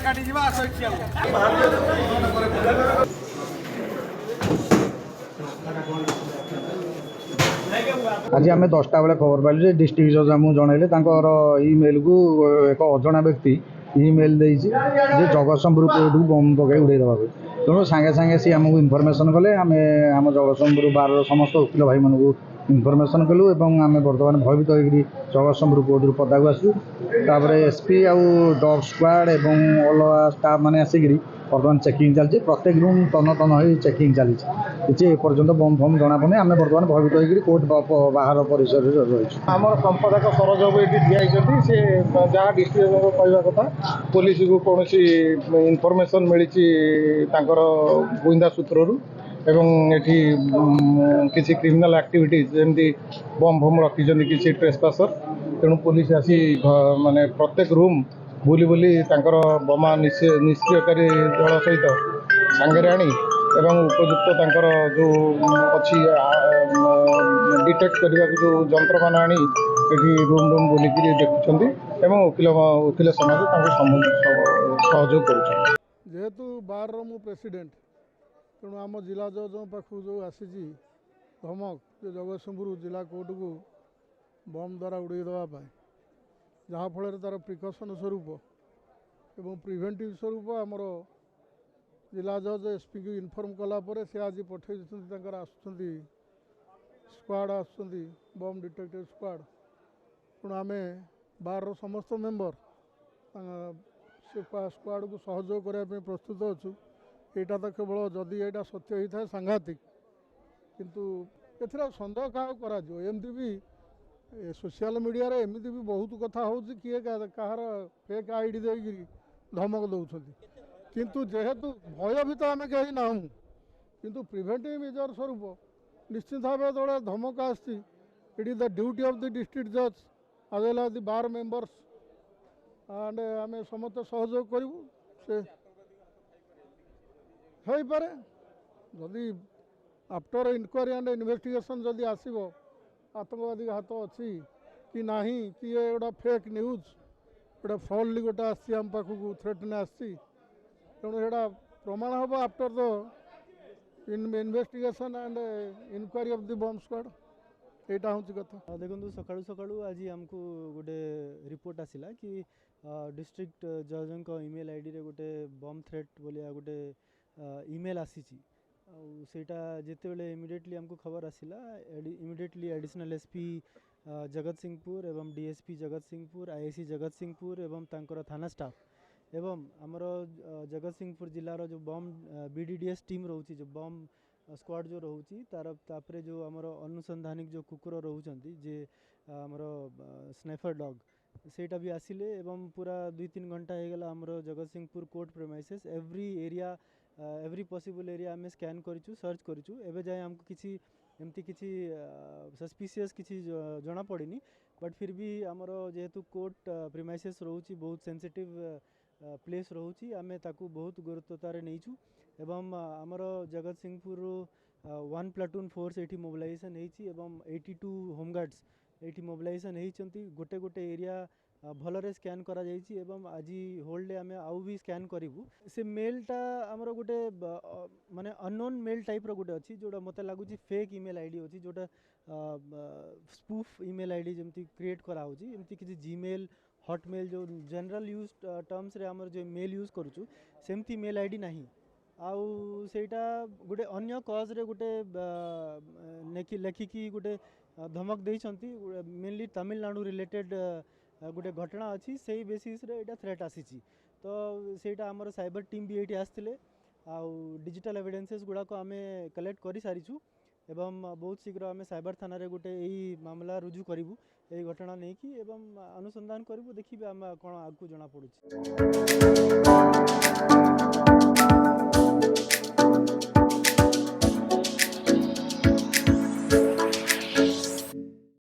आज आम 10टा बेले खबर पाइलु जे डिस्ट्रिक्ट जज आमको जनइले इमेल को एक अजणा व्यक्ति इमेल देजे जगतसिंहपुर कोर्ट को बम पकड़ उड़े देवा तेणु सांगे सांगे सी आमको इनफर्मेशन कले आम जगतसिंहपुर बार समस्त वकिल भाई मान को इनफर्मेशन कलु आम बर्तमान भयभीत होकर जगतसिंहपुर कोर्ट पदा को आसू एसपी आउ डग स्क्वाड और अलग स्टाफ मैंने आसिक बर्तमान चेकिंग चलती प्रत्येक रूम तन तन हो चेकिंग चली किसी एपर्तंत बम फम जना पड़े आम बर्तमान भयभीत होकर कोर्ट बाहर परिसर रही आम संपादक सरोज बाबू ये ठिया सी जहाँ डिस्ट्रिक्ट कहवा कथा पुलिस को कौन इनफर्मेशन मिली गुइंदा सूत्रु एवं एठी किसी क्रिमिनल एक्टिविटीज जमी बम फम रखी किसी ट्रेसपासर तेणु पुलिस आसी माने प्रत्येक रूम बुली बुली बमा निष्क्रियकारी दल सहित सांगे आनी एवं उपयुक्त जो अच्छी डिटेक्ट करने जो जंत्र मान आनी रूम रूम बुलिक देखुं वकिल समाज सहयोग कर जेहेतु बार मु प्रेसिडेंट तेणु आम जिला जज पाखु जो आसी धमक जगतसिंहपुर जिला कोर्ट को बम द्वारा उड़े देवाई जहाँफल तार प्रिकसन स्वरूप एवं प्रिभेन्टिव स्वरूप आमर जिला जज एसपी को इनफर्म कलापर से आज पठे स्क्वाड बम डिटेक्टिव स्क्वाड तेणु आम बार समस्त मेंबर से स्क्वाड को सहयोग करने प्रस्तुत अच्छु यहाँ तो केवल जदि यहाँ सत्य होता है सांघातिक किंतु ए सन्देह क्या करमती भी सोशल मीडिया रे एमती भी बहुत कथा हो किए कहार फेक आईडी देकर धमक दौरान किंतु जेहेतु भयभीत आम कहीं ना किंतु प्रिभेंटिव मेजर स्वरूप निश्चित भाव जो धमक आसी it is the duty of the district जज as well as the bar members and आम समस्त सहयोग करूँ से हो पारे जदि आफ्टर इनक्वारी एंड इन्वेस्टिगेशन जदि आसब आतंकवादी हाथ अच्छी कि नहीं कि ये गोटा फेक न्यूज गोटे फल्ली गोटे आम पाखक थ्रेटने आसी तेणु यहाँ प्रमाण हम after the investigation and inquiry of the bomb squad यहाँ हूँ कथा देखो सकाळु सकाळु आज आमको गोटे रिपोर्ट आसिला कि डिस्ट्रिक्ट जज ईमेल आईडी रे गोटे बम थ्रेट बोलिया गोटे ईमेल आसीची सेटा जिते बेले इमिडिएटली आमको खबर आसिला इमिडिएटली एडिशनल एसपी जगत सिंहपुर एवं डीएसपी जगत सिंहपुर आईएसी जगत सिंहपुर एवं तांकर थाना स्टाफ एवं आमर जगत सिंहपुर जिलार जो बम बीडीडीएस टीम रोची जो बम स्क्वाड जो रोची तार जो आमर अनुसंधानिक जो कुकुर रोचंती जे आमर स्नैफर डॉग सेटा भी आसिले एवं पूरा 2-3 घंटा हो गला आमर जगत Singhpur court premises every area every possible area आम स्कैन करूँ सर्च करूँ एवं जाए आमको किसी एमती किसी सस्पिशियस किसी जना पड़नी बट फिर भी आमर जेहेतु कोर्ट प्रिमाइसेस रोची बहुत सेंसिटिव प्लेस रोची आम ताकू बहुत गुरुत्वतार नहींचु एवं आमर जगत सिंहपुर 1 प्लाटून फोर्स ये मोबिलाइजेशन एवं 82 होमगार्ड्स ये मोबिलाइजेशन होती गोटे गोटे एरिया भलरे स्कैन करा जाइछि एवं आज होल डे आम आउ भी स्कैन करूँ से मेलटा आमर गोटे माने अननोन मेल टाइप रो गोटे अच्छी जोटा मत लगुच फेक ईमेल आईडी अच्छी जोटा स्पूफ ईमेल आईडी जमती क्रिएट करा होची एमती किसी जीमेल हॉटमेल जो जनरल यूज टर्म्स रे आमर जो मेल यूज करूँ सेमती मेल आईडी नहीं आउ सेटा गोटे अन्य कज रे गोटे लेखिकी गोटे धमक देइछंती मेनली तमिलनाडु रिलेटेड गोटे घटना अच्छी से बेसिस रे एटा थ्रेट आसीची तो सेटा आमर साइबर टीम भी ये आसते आउ डिजिटल एविडेंसेस गुड़ाक आम कलेक्ट कर सारीचु एवं बहुत शीघ्र आम साइबर थाना रे गोटे यही मामला रुजु करूँ यही घटना नहीं कि एवं अनुसंधान करूँ देखिए आम कौन आगू जना पड़ुछि।